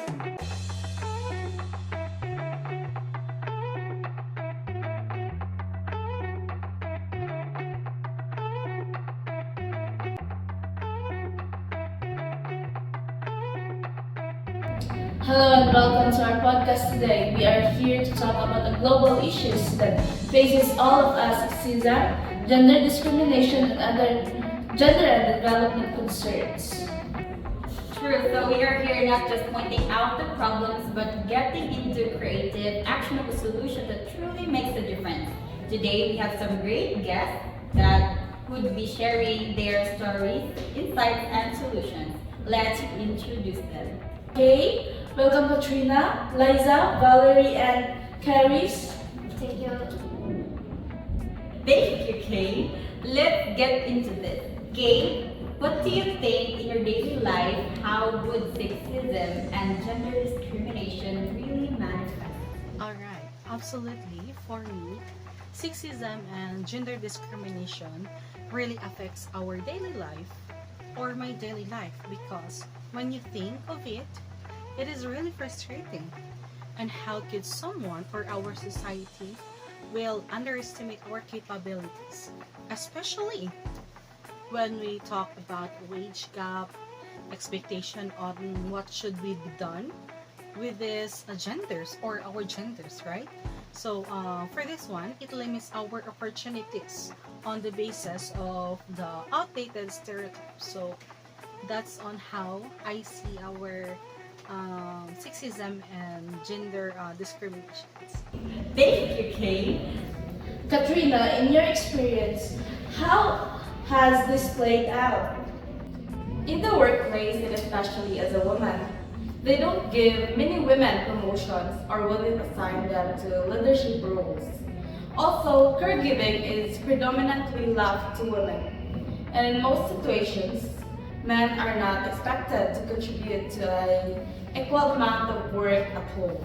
Hello and welcome to our podcast today. We are here to talk about the global issues that faces all of us: sexism, gender discrimination, and other gender and development concerns. True, so we are here not just pointing out the problems, but getting into creative, actionable solutions that truly makes a difference. Today we have some great guests that would be sharing their stories, insights, and solutions. Let's introduce them. Okay, welcome Katrina, Liza, Valerie, and Caris. Thank you. Thank you, Kay. Let's get into this. Kay, what do you think in your daily life, how would sexism and gender discrimination really manifest? Alright, absolutely. For me, sexism and gender discrimination really affects our daily life or my daily life because when you think of it, it is really frustrating. And how could someone or our society will underestimate our capabilities, especially when we talk about wage gap, expectation on what should be done with these genders or our genders, right? So for this one, it limits our opportunities on the basis of the outdated stereotypes. So that's on how I see our sexism and gender discriminations. Thank you, Kay. Katrina, in your experience, how has this played out? In the workplace, and especially as a woman, they don't give many women promotions or wouldn't assign them to leadership roles. Also, caregiving is predominantly left to women, and in most situations, men are not expected to contribute to an equal amount of work at home.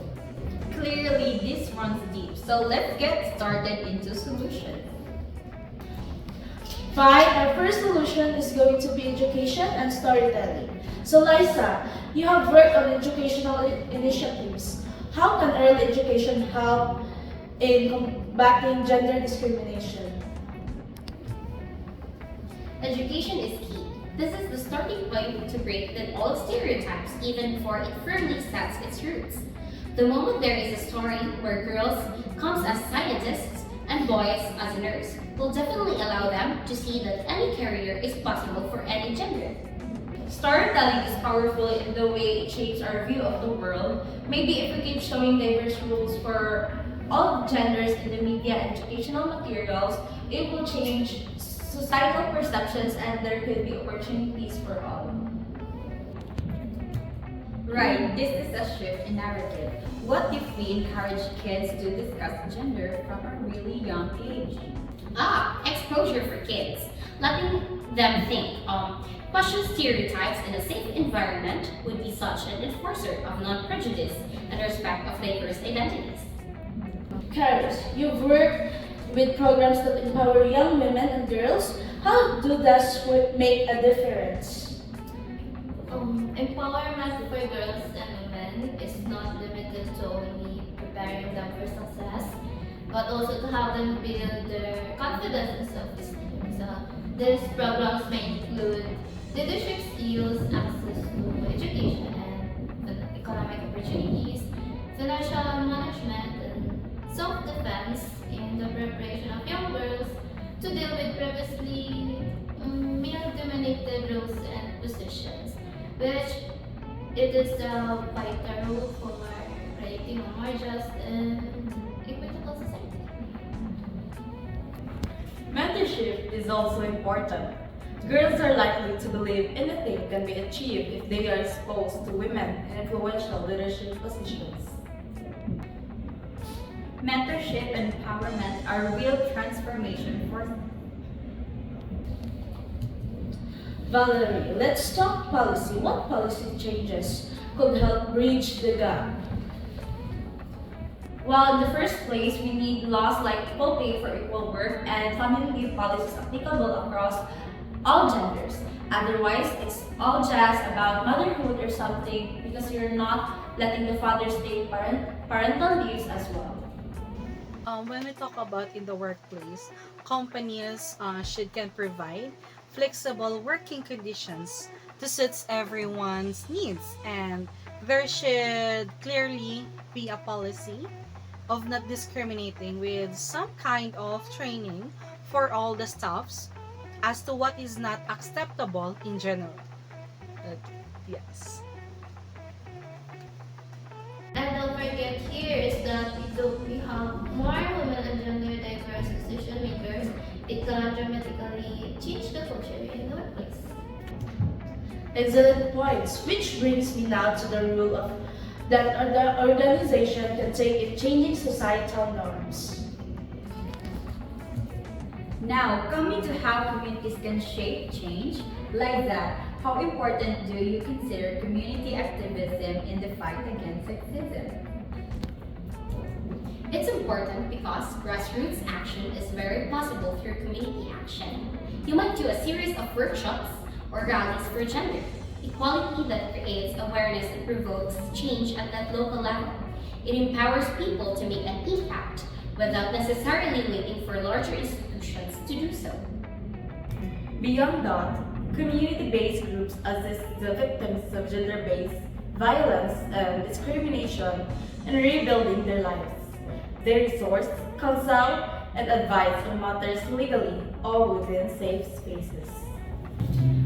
Clearly, this runs deep. So let's get started into solutions. Fine, our first solution is going to be education and storytelling. So Liza, you have worked on educational initiatives. How can early education help in combating gender discrimination? Education is key. This is the starting point to break the old stereotypes even before it firmly sets its roots. The moment there is a story where girls comes as scientists and boys as a nurse will definitely allow them to see that any career is possible for any gender. Storytelling is powerful in the way it shapes our view of the world. Maybe if we keep showing diverse roles for all genders in the media and educational materials, it will change societal perceptions and there could be opportunities for all. Right, this is a shift in narrative. What if we encourage kids to discuss gender from a really young age? Exposure for kids. Letting them think, question stereotypes in a safe environment would be such an enforcer of non-prejudice and respect of diverse identities. Caris, you've worked with programs that empower young women and girls. How do those make a difference? Empowerment for girls and women is not limited to only preparing them for success, but also to have them build their confidence and self-esteem. So these programs may include leadership skills, access to education and economic opportunities, financial management, and self-defense in the preparation of young girls to deal with previously male-dominated roles and positions, which it is a vital role for creating a more just and equitable society. Mentorship is also important. Girls are likely to believe anything can be achieved if they are exposed to women in influential leadership positions. Mentorship and empowerment are real transformation forces. Valerie, let's talk policy. What policy changes could help bridge the gap? Well, in the first place, we need laws like equal pay for equal work and family leave policies applicable across all genders. Otherwise, it's all just about motherhood or something because you're not letting the fathers take parental leaves as well. When we talk about in the workplace, companies should can provide flexible working conditions to suit everyone's needs, and there should clearly be a policy of not discriminating with some kind of training for all the staffs as to what is not acceptable in general. Uh, yes. And don't forget here is that we have more women and gender diverse decision makers. It can dramatically change the culture in the workplace. Excellent points, which brings me now to the rule of that the organization can take in changing societal norms. Now, coming to how communities can shape change, like that, how important do you consider community activism in the fight against sexism? It's important because grassroots action is very possible through community action. You might do a series of workshops or rallies for gender equality that creates awareness and provokes change at that local level. It empowers people to make an impact without necessarily waiting for larger institutions to do so. Beyond that, community-based groups assist the victims of gender-based violence and discrimination in rebuilding their lives. They resource, counsel, and advise on matters legally, all within safe spaces.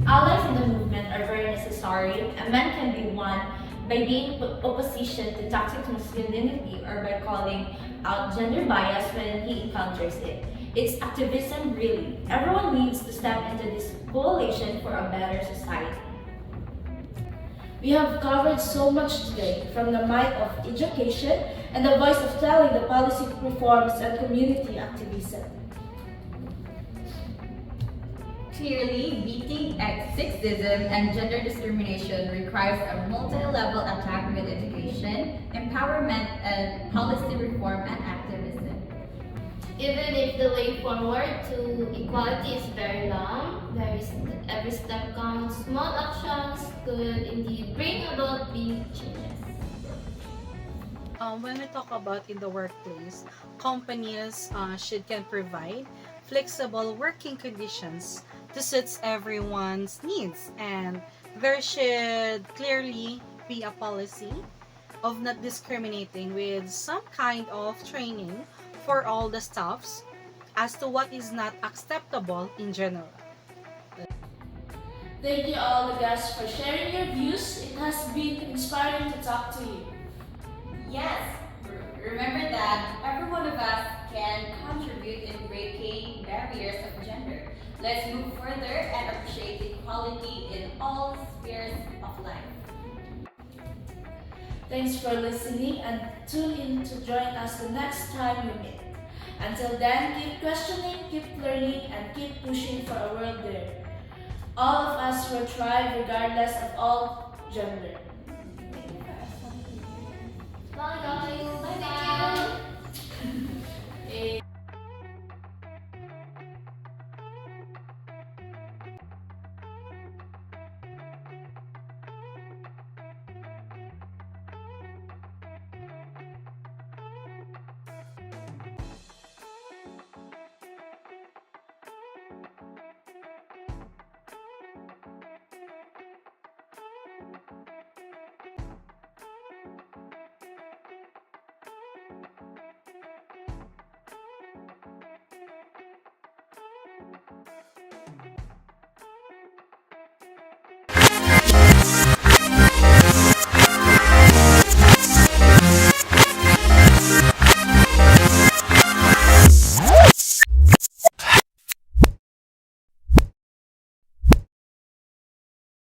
Allies in the movement are very necessary, and men can be won by being opposition to toxic masculinity or by calling out gender bias when he encounters it. It's activism, really. Everyone needs to step into this coalition for a better society. We have covered so much today, from the might of education and the voice of telling the policy reforms and community activism. Clearly, beating sexism and gender discrimination requires a multi-level attack with education, empowerment, and policy reform and activism. Even if the way forward to equality is very long, every step counts. Small actions could indeed bring about big changes. When we talk about in the workplace, companies should can provide flexible working conditions to suit everyone's needs, and there should clearly be a policy of not discriminating with some kind of training for all the staffs as to what is not acceptable in general. Thank you all the guests for sharing your views. It has been inspiring to talk to you. Yes, remember that every one of us can contribute in breaking barriers of gender. Let's move further and appreciate equality in all spheres of life. Thanks for listening and tune in to join us the next time we meet. Until then, keep questioning, keep learning, and keep pushing for a world there all of us will thrive regardless of all gender. Bye guys. Bye guys.